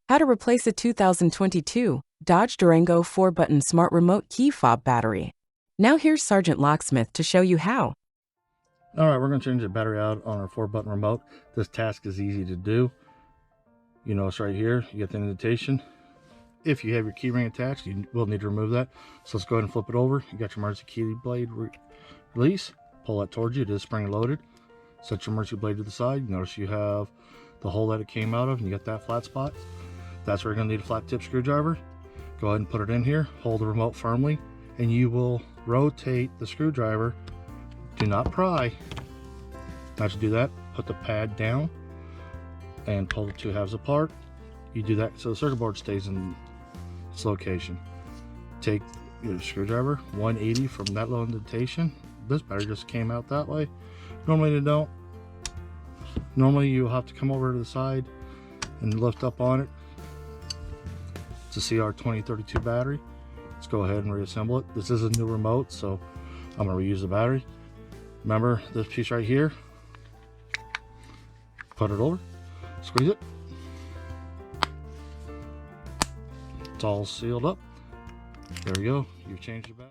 How to replace a 2022 Dodge Durango 4-button smart remote key fob battery. Now here's Sergeant Locksmith to show you how. Alright, we're going to change the battery out on our 4-button remote. This task is easy to do. You notice right here, you get the indentation. If you have your key ring attached, you will need to remove that. So let's go ahead and flip it over. You got your emergency key blade release. Pull that towards you. It is spring loaded. Set your emergency blade to the side. Notice you have the hole that it came out of, and you got that flat spot. That's where you're going to need a flat tip screwdriver. Go ahead and put it in here. Hold the remote firmly, and you will rotate the screwdriver. Do not pry. Once you do that, put the pad down and pull the two halves apart. You do that so the circuit board stays in its location. Take your screwdriver 180 from that little indentation. This battery just came out that way. Normally they don't. Normally you'll have to come over to the side and lift up on it. It's a CR2032 battery. Let's go ahead and reassemble it. This is a new remote, so I'm going to reuse the battery. Remember this piece right here? Put it over, squeeze it. It's all sealed up. There we go. You've changed your battery.